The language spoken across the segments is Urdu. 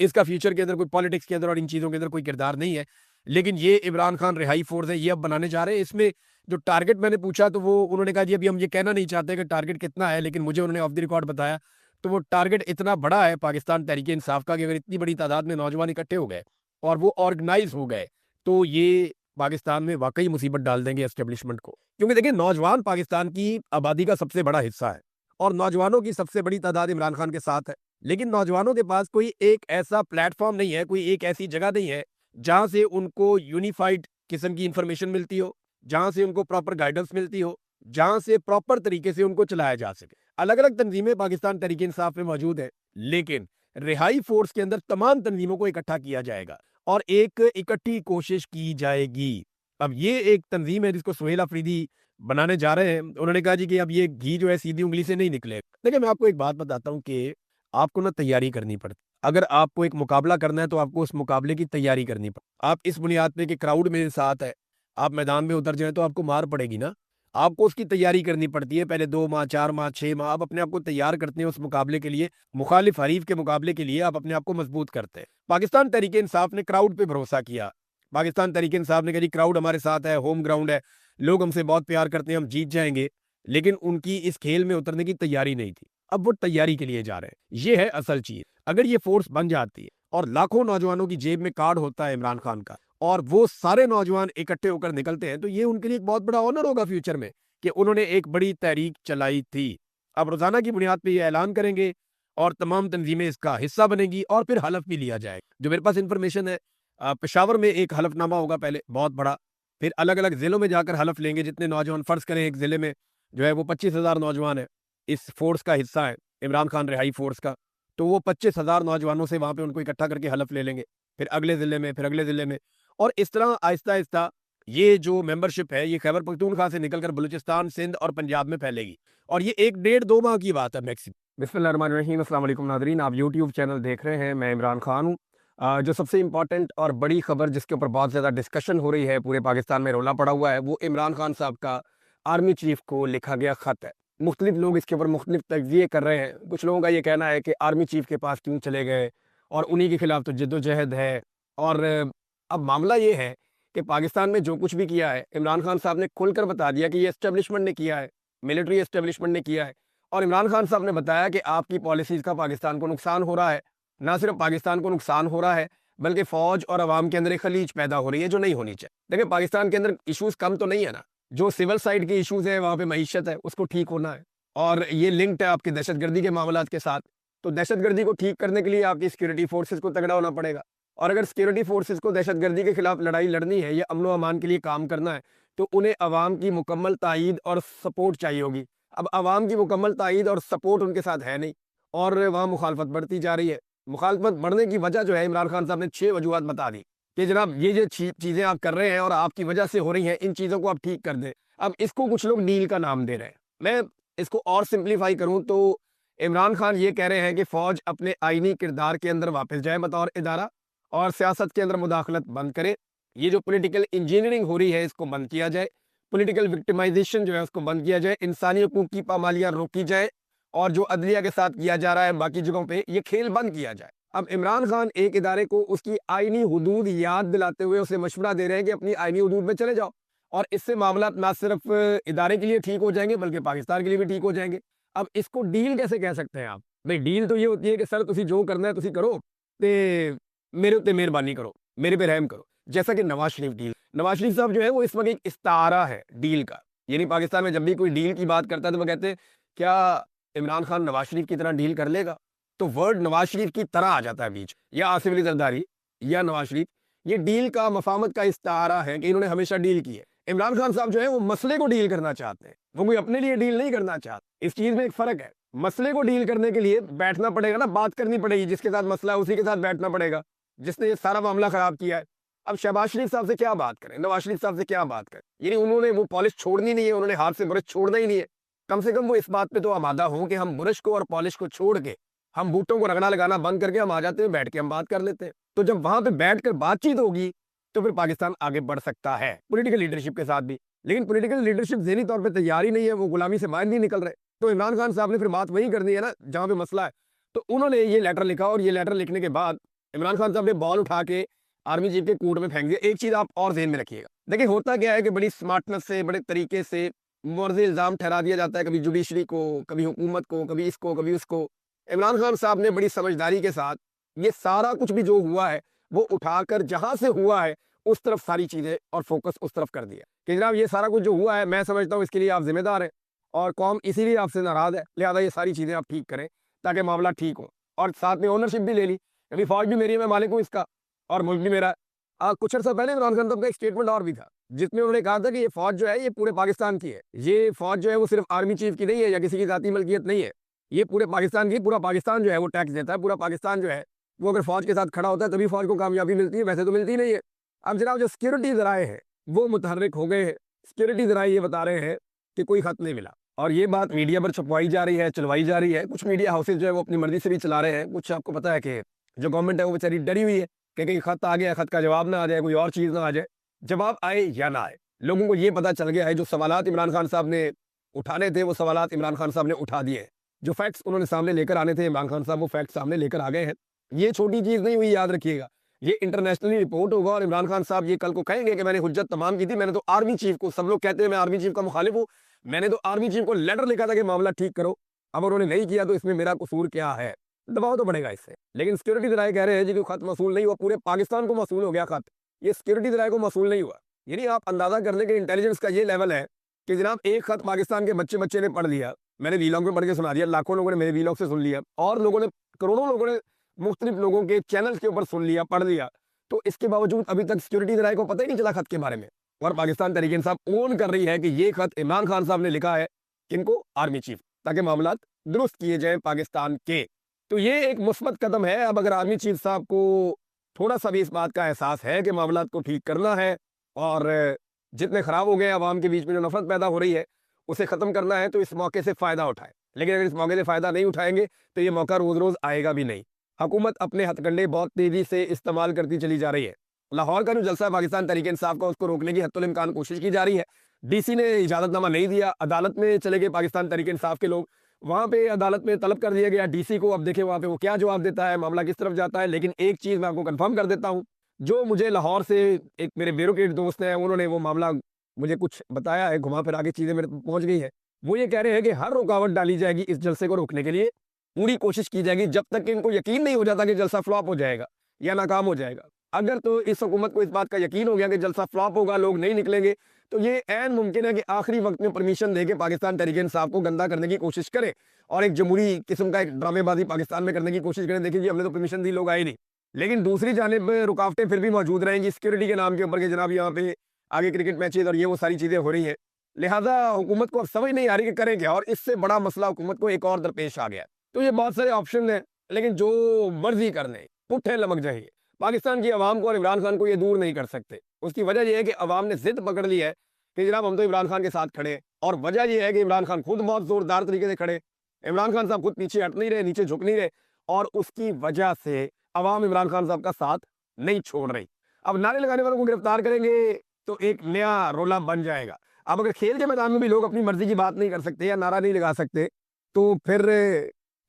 اس کا فیوچر کے اندر کوئی پالیٹکس کے اندر اور ان چیزوں کے اندر کوئی کردار نہیں ہے. لیکن یہ عمران خان رہائی فورس ہے، یہ اب بنانے جا رہے ہیں. اس میں جو ٹارگٹ میں نے پوچھا تو وہ انہوں نے کہا جی ابھی ہم یہ کہنا نہیں چاہتے کہ ٹارگٹ کتنا ہے، لیکن مجھے انہوں نے آف دی ریکارڈ بتایا تو وہ ٹارگٹ اتنا بڑا ہے پاکستان تحریک انصاف کا کہ اگر اتنی بڑی تعداد میں نوجوان اکٹھے ہو گئے اور وہ آرگنائز ہو گئے تو یہ پاکستان میں واقعی مصیبت ڈال دیں گے اسٹیبلشمنٹ کو. کیونکہ دیکھیں نوجوان پاکستان کی آبادی کا سب سے بڑا حصہ ہے اور نوجوانوں کی سب سے بڑی تعداد عمران خان کے ساتھ ہے. لیکن نوجوانوں کے پاس کوئی ایک ایسا پلیٹ فارم نہیں ہے، کوئی ایک ایسی جگہ نہیں ہے جہاں سے ان کو یونیفائڈ قسم کی انفارمیشن ملتی ہو، جہاں سے ان کو پراپر گائیڈنس ملتی ہو، جہاں سے پراپر طریقے سے ان کو چلایا جا سکے. الگ الگ تنظیمیں پاکستان تحریک انصاف میں موجود ہیں، لیکن رہائی فورس کے اندر تمام تنظیموں کو اکٹھا کیا جائے گا اور ایک اکٹھی کوشش کی جائے گی. اب یہ ایک تنظیم ہے جس کو سہیل آفریدی بنانے جا رہے ہیں. انہوں نے کہا جی کہ اب یہ گھی جو ہے سیدھی انگلی سے نہیں نکلے. دیکھیں میں آپ کو ایک بات بتاتا ہوں کہ آپ کو تیاری کرنی پڑتی. اگر آپ کو ایک مقابلہ کرنا ہے تو آپ کو اس مقابلے کی تیاری کرنی پڑتی. آپ اس بنیاد پہ کہ کراؤڈ میرے ساتھ ہے، آپ میدان میں اتر جائیں تو آپ کو مار پڑے گی نا. آپ کو اس کی تیاری کرنی پڑتی ہے، پہلے 2 ماہ 4 ماہ 6 ماہ آپ اپنے آپ کو تیار کرتے ہیں اس مقابلے کے لیے، مخالف حریف کے مقابلے کے لیے آپ اپنے آپ کو مضبوط کرتے ہیں. پاکستان تحریک انصاف نے کراؤڈ پہ بھروسہ کیا. پاکستان تحریک انصاف نے کہا جی کراؤڈ ہمارے ساتھ ہے، ہوم گراؤنڈ ہے، لوگ ہم سے بہت پیار کرتے ہیں، ہم جیت جائیں گے. لیکن ان کی اس کھیل میں اترنے کی تیاری نہیں تھی. اب وہ تیاری کے لیے جا رہے ہیں. یہ ہے اصل چیز. اگر یہ فورس بن جاتی ہے اور لاکھوں نوجوانوں کی جیب میں کارڈ ہوتا ہے عمران خان کا اور وہ سارے نوجوان اکٹھے ہو کر نکلتے ہیں تو یہ ان کے لیے ایک بہت بڑا آنر ہوگا فیوچر میں کہ انہوں نے ایک بڑی تحریک چلائی تھی. اب روزانہ کی بنیاد پہ یہ اعلان کریں گے اور تمام تنظیمیں اس کا حصہ بنیں گی اور پھر حلف بھی لیا جائے گا. جو میرے پاس انفارمیشن ہے پشاور میں ایک حلف نامہ ہوگا پہلے بہت بڑا، پھر الگ الگ ضلعوں میں جا کر حلف لیں گے. جتنے نوجوان فرض کریں ایک ضلع میں جو ہے وہ 25,000 نوجوان ہے، اس فورس کا حصہ ہے عمران خان رہائی فورس کا، تو وہ 25,000 نوجوانوں سے وہاں پہ ان کو اکٹھا کر کے حلف لے لیں گے. پھر اگلے ضلع میں، پھر اگلے ضلع میں، اور اس طرح آہستہ آہستہ یہ جو ممبرشپ ہے یہ خیبر پختونخوا سے نکل کر بلوچستان، سندھ اور پنجاب میں پھیلے گی. اور یہ 1 ڈیڑھ 2 ماہ کی بات ہے میکسیمم. بسم اللہ الرحمن الرحیم. السلام علیکم ناظرین، آپ یوٹیوب چینل دیکھ رہے ہیں، میں عمران خان ہوں. جو سب سے امپورٹنٹ اور بڑی خبر جس کے اوپر بہت زیادہ ڈسکشن ہو رہی ہے، پورے پاکستان میں رولا پڑا ہوا ہے، وہ عمران خان صاحب کا آرمی چیف کو لکھا گیا خط ہے. مختلف لوگ اس کے اوپر مختلف تجزیے کر رہے ہیں. کچھ لوگوں کا یہ کہنا ہے کہ آرمی چیف کے پاس کیوں چلے گئے اور انہی کے خلاف تو جد و جہد ہے. اور اب معاملہ یہ ہے کہ پاکستان میں جو کچھ بھی کیا ہے عمران خان صاحب نے کھل کر بتا دیا کہ یہ اسٹیبلشمنٹ نے کیا ہے، ملٹری اسٹیبلشمنٹ نے کیا ہے. اور عمران خان صاحب نے بتایا کہ آپ کی پالیسیز کا پاکستان کو نقصان ہو رہا ہے. نہ صرف پاکستان کو نقصان ہو رہا ہے بلکہ فوج اور عوام کے اندر ایک خلیج پیدا ہو رہی ہے جو نہیں ہونی چاہیے. دیکھیں پاکستان کے اندر ایشوز کم تو نہیں ہے نا، جو سول سائڈ کے ایشوز ہیں وہاں پہ معیشت ہے اس کو ٹھیک ہونا ہے، اور یہ لنکڈ ہے آپ کی دہشت گردی کے معاملات کے ساتھ. تو دہشت گردی کو ٹھیک کرنے کے لیے آپ کی سیکورٹی فورسز کو تگڑا ہونا پڑے گا. اور اگر سیکورٹی فورسز کو دہشت گردی کے خلاف لڑائی لڑنی ہے یا امن و امان کے لیے کام کرنا ہے تو انہیں عوام کی مکمل تائید اور سپورٹ چاہیے ہوگی. اب عوام کی مکمل تائید اور سپورٹ ان کے ساتھ ہے نہیں اور وہاں مخالفت بڑھتی جا رہی ہے. مخالفت بڑھنے کی وجہ جو ہے عمران خان صاحب نے 6 وجوہات بتا دی کہ جناب یہ جو چیزیں آپ کر رہے ہیں اور آپ کی وجہ سے ہو رہی ہیں، ان چیزوں کو آپ ٹھیک کر دیں. اب اس کو کچھ لوگ ڈیل کا نام دے رہے ہیں. میں اس کو اور سمپلیفائی کروں تو عمران خان یہ کہہ رہے ہیں کہ فوج اپنے آئینی کردار کے اندر واپس جائے بطور ادارہ اور سیاست کے اندر مداخلت بند کرے. یہ جو پولیٹیکل انجینئرنگ ہو رہی ہے اس کو بند کیا جائے، پولیٹیکل وکٹمائزیشن جو ہے اس کو بند کیا جائے، انسانی حقوق کی پامالیاں روکی جائے، اور جو عدلیہ کے ساتھ کیا جا رہا ہے باقی جگہوں پہ یہ کھیل بند کیا جائے. اب عمران خان ایک ادارے کو اس کی آئینی حدود یاد دلاتے ہوئے اسے مشورہ دے رہے ہیں کہ اپنی آئینی حدود میں چلے جاؤ، اور اس سے معاملات نہ صرف ادارے کے لیے ٹھیک ہو جائیں گے بلکہ پاکستان کے لیے بھی ٹھیک ہو جائیں گے. اب اس کو ڈیل کیسے کہہ سکتے ہیں آپ؟ بھائی ڈیل تو یہ ہوتی ہے کہ سر تسی جو کرنا ہے تسی کرو تے میرے اتنے مہربانی کرو، میرے پہ رحم کرو. جیسا کہ نواز شریف ڈیل، نواز شریف صاحب جو ہے وہ اس وقت ایک استعارہ ہے ڈیل کا. یعنی پاکستان میں جب بھی کوئی ڈیل کی بات کرتا ہے تو وہ کہتے ہیں کیا عمران خان نواز شریف کی طرح ڈیل کر لے گا؟ تو ورڈ نواز شریف کی طرح آ جاتا ہے بیچ، یا آصف علی زرداری یا نواز شریف. یہ ڈیل کا مفاہمت کا استعارہ ہے کہ انہوں نے ہمیشہ ڈیل کی ہے. عمران خان صاحب جو ہے وہ مسئلے کو ڈیل کرنا چاہتے ہیں، وہ کوئی اپنے لیے ڈیل نہیں کرنا چاہتے. اس چیز میں ایک فرق ہے. مسئلے کو ڈیل کرنے کے لیے بیٹھنا پڑے گا نا، بات کرنی پڑے گی، جس کے ساتھ مسئلہ ہے اسی کے ساتھ بیٹھنا پڑے گا جس نے یہ سارا معاملہ خراب کیا ہے. اب شہباز شریف صاحب سے کیا بات کریں، نواز شریف صاحب سے کیا بات کریں؟ یعنی انہوں نے وہ پالش چھوڑنی نہیں ہے، انہوں نے ہاتھ سے برش چھوڑنا ہی نہیں ہے. کم سے کم وہ اس بات پہ تو آمادہ ہوں کہ ہم برش کو اور پالش کو چھوڑ کے، ہم بوٹوں کو رگڑنا لگانا بند کر کے ہم آ جاتے ہیں، بیٹھ کے ہم بات کر لیتے ہیں. تو جب وہاں پہ بیٹھ کر بات چیت ہوگی تو پھر پاکستان آگے بڑھ سکتا ہے پولیٹیکل لیڈرشپ کے ساتھ بھی. لیکن پولیٹیکل لیڈرشپ ذہنی طور پہ تیار ہی نہیں ہے، وہ غلامی سے باہر نہیں نکل رہے. تو عمران خان صاحب نے پھر بات وہی کرنی ہے نا جہاں پہ مسئلہ ہے. تو انہوں نے یہ لیٹر لکھا، اور یہ لیٹر لکھنے کے بعد عمران خان صاحب نے بال اٹھا کے آرمی چیف کے کوٹ میں پھینک دیا. ایک چیز آپ اور ذہن میں رکھیے گا, دیکھیں ہوتا کیا ہے کہ بڑی اسمارٹنس سے, بڑے طریقے سے مرضی الزام ٹھہرا دیا جاتا ہے, کبھی جوڈیشری کو, کبھی حکومت کو, کبھی اس کو, کبھی اس کو. عمران خان صاحب نے بڑی سمجھداری کے ساتھ یہ سارا کچھ بھی جو ہوا ہے وہ اٹھا کر جہاں سے ہوا ہے اس طرف ساری چیزیں اور فوکس اس طرف کر دیا کہ جناب یہ سارا کچھ جو ہوا ہے میں سمجھتا ہوں اس کے لیے آپ ذمہ دار ہیں اور قوم اسی لیے آپ سے ناراض ہے, لہٰذا یہ ساری چیزیں آپ ٹھیک کریں تاکہ معاملہ ٹھیک ہو. اور ساتھ میں اونرشپ بھی لے لی, ابھی فوج بھی میری ہے, میں مالک ہوں اس کا, اور ملک بھی میرا ہے. کچھ عرصہ پہلے عمران خان صاحب کا ایک اسٹیٹمنٹ اور بھی تھا جس میں انہوں نے کہا تھا کہ یہ فوج جو ہے یہ پورے پاکستان کی ہے, یہ فوج جو ہے وہ صرف آرمی چیف کی نہیں ہے یا کسی کی ذاتی ملکیت نہیں ہے, یہ پورے پاکستان کی, پورا پاکستان جو ہے وہ ٹیکس دیتا ہے, پورا پاکستان جو ہے وہ اگر فوج کے ساتھ کھڑا ہوتا ہے تبھی فوج کو کامیابی ملتی ہے, ویسے تو ملتی نہیں ہے. اب جناب جو سیکورٹی ذرائع ہیں وہ متحرک ہو گئے ہیں, سیکورٹی ذرائع یہ بتا رہے ہیں کہ کوئی خط نہیں ملا, اور یہ بات میڈیا پر چھپوائی جا رہی ہے, چلوائی جا رہی ہے. کچھ میڈیا ہاؤسز جو ہے وہ اپنی مرضی سے بھی چلا رہے ہیں, کچھ آپ کو پتا ہے کہ جو گورنمنٹ ہے وہ بیچاری ڈری ہوئی ہے کہ کہیں خط آ گیا, خط کا جواب نہ آ جائے, کوئی اور چیز نہ آ جائے. جواب آئے یا نہ آئے, لوگوں کو یہ پتا چل گیا ہے جو سوالات عمران خان صاحب نے اٹھانے تھے وہ سوالات عمران خان صاحب نے اٹھا دیے ہیں, جو فیکٹس انہوں نے سامنے لے کر آنے تھے عمران خان صاحب وہ فیکٹس سامنے لے کر آ گئے ہیں. یہ چھوٹی چیز نہیں ہوئی, یاد رکھیے گا, یہ انٹرنیشنلی رپورٹ ہوگا اور عمران خان صاحب یہ کل کو کہیں گے کہ میں نے حجت تمام کی تھی, میں نے تو آرمی چیف کو, سب لوگ کہتے ہیں میں آرمی چیف کا مخالف ہوں, میں نے تو آرمی چیف کو لیٹر لکھا تھا کہ معاملہ ٹھیک کرو, اب انہوں نے نہیں کیا تو اس میں میرا قصور کیا ہے, دباؤ تو پڑے گا اس سے. لیکن سیکورٹی ذرائع کہہ رہے ہیں جی کہ خط موصول نہیں ہوا, پورے پاکستان کو موصول ہو گیا خط, یہ سیکورٹی ذرائع کو موصول نہیں ہوا. یعنی آپ اندازہ کر لیں کہ انٹیلیجنس کا یہ لیول ہے کہ جناب ایک خط پاکستان کے بچے نے پڑھ لیا, میں نے ویلاگ میں پڑھ کے سنا دیا, لاکھوں لوگوں نے میرے ویلاگ سے سن لیا, اور لوگوں نے, کروڑوں لوگوں نے مختلف لوگوں کے چینل کے اوپر سن لیا, پڑھ لیا, تو اس کے باوجود ابھی تک سیکورٹی ذرائع کو پتہ ہی نہیں چلا خط کے بارے میں. اور پاکستان تحریک انصاف اون کر رہی ہے کہ یہ خط عمران خان صاحب نے لکھا ہے کن کو, آرمی چیف, تاکہ معاملات درست کیے جائیں پاکستان کے. تو یہ ایک مثبت قدم ہے. اب اگر آرمی چیف صاحب کو تھوڑا سا بھی اس بات کا احساس ہے کہ معاملات کو ٹھیک کرنا ہے اور جتنے خراب ہو گئے عوام کے بیچ میں جو نفرت پیدا ہو رہی ہے اسے ختم کرنا ہے, تو اس موقع سے فائدہ اٹھائے. لیکن اگر اس موقع سے فائدہ نہیں اٹھائیں گے تو یہ موقع روز روز آئے گا بھی نہیں. حکومت اپنے ہتھ کنڈے بہت تیزی سے استعمال کرتی چلی جا رہی ہے. لاہور کا جو جلسہ پاکستان تحریک انصاف کا اس کو روکنے کی حتی الامکان کوشش کی جا رہی ہے. ڈی سی نے اجازت نامہ نہیں دیا, عدالت میں چلے گئے پاکستان تحریک انصاف کے لوگ, وہاں پہ عدالت میں طلب کر دیا گیا ڈی سی کو, اب دیکھیں وہاں پہ وہ کیا جواب دیتا ہے, معاملہ کس طرف جاتا ہے. لیکن ایک چیز میں آپ کو کنفرم کر دیتا ہوں, جو مجھے لاہور سے ایک میرے بیوروکریٹ دوست ہیں انہوں نے وہ معاملہ مجھے کچھ بتایا ہے, گھما پھر آگے چیزیں میرے پہنچ گئی ہے. وہ یہ کہہ رہے ہیں کہ ہر رکاوٹ ڈالی جائے گی اس جلسے کو روکنے کے لیے, پوری کوشش کی جائے گی جب تک کہ ان کو یقین نہیں ہو جاتا کہ جلسہ فلاپ ہو جائے گا یا ناکام ہو جائے گا. اگر تو اس حکومت کو اس بات کا یقین ہو گیا کہ جلسہ فلاپ ہوگا, لوگ نہیں نکلیں گے, تو یہ عین ممکن ہے کہ آخری وقت میں پرمیشن دے کے پاکستان تحریک انصاف کو گندا کرنے کی کوشش کرے اور ایک جمہوری قسم کا ایک ڈرامے بازی پاکستان میں کرنے کی کوشش کریں. دیکھیں جی ہم نے تو پرمیشن دی, لوگ آئے نہیں. لیکن دوسری جانب رکاوٹیں پھر بھی موجود رہیں گی سیکورٹی کے نام کے اوپر کہ جناب یہاں پہ آگے کرکٹ میچز اور یہ وہ ساری چیزیں ہو رہی ہیں. لہٰذا حکومت کو اب سمجھ نہیں آ رہی کہ کریں کیا, اور اس سے بڑا مسئلہ حکومت کو ایک اور درپیش آ گیا. تو یہ بہت سارے آپشن ہیں, لیکن جو مرضی کرنے پٹھے لمک جائیں. پاکستان کی عوام کو اور عمران خان کو یہ دور نہیں کر سکتے. اس کی وجہ یہ ہے کہ عوام نے ضد پکڑ لی ہے کہ جناب ہم تو عمران خان کے ساتھ کھڑے, اور وجہ یہ ہے کہ عمران خان خود بہت زوردار طریقے سے کھڑے, عمران خان صاحب خود پیچھے ہٹ نہیں رہے, نیچے جھک نہیں رہے, اور اس کی وجہ سے عوام عمران خان صاحب کا ساتھ نہیں چھوڑ رہی. اب نعرے لگانے والوں کو گرفتار کریں گے تو ایک نیا رولا بن جائے گا. اب اگر کھیل کے میدان میں بھی لوگ اپنی مرضی کی بات نہیں کر سکتے یا نعرہ نہیں لگا سکتے تو پھر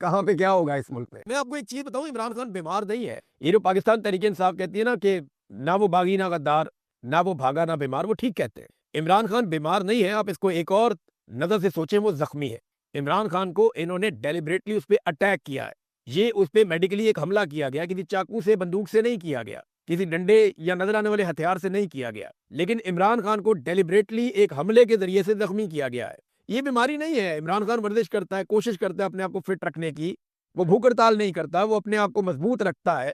کہاں پہ کیا ہوگا اس ملک میں. میں آپ کو ایک چیز بتاؤں, عمران خان بیمار نہیں ہے. یہ جو پاکستان تحریک انصاف کہتی ہے نا کہ نہ وہ باغی نہ غدار, نہ وہ بھاگا نہ بیمار, وہ ٹھیک کہتے ہیں. عمران خان بیمار نہیں ہے, آپ اس کو ایک اور نظر سے سوچیں, وہ زخمی ہے. عمران خان کو انہوں نے ڈیلیبریٹلی اس پہ اٹیک کیا ہے. یہ اس پہ میڈیکلی ایک حملہ کیا گیا, کسی چاقو سے بندوق سے نہیں کیا گیا, کسی ڈنڈے یا نظر آنے والے ہتھیار سے نہیں کیا گیا, لیکن عمران خان کو ڈیلیبریٹلی ایک حملے کے ذریعے سے زخمی کیا گیا ہے. یہ بیماری نہیں ہے. عمران خان ورزش کرتا ہے, کوشش کرتا ہے اپنے آپ کو فٹ رکھنے کی, وہ بھوک ہڑتال نہیں کرتا, وہ اپنے آپ کو مضبوط رکھتا ہے,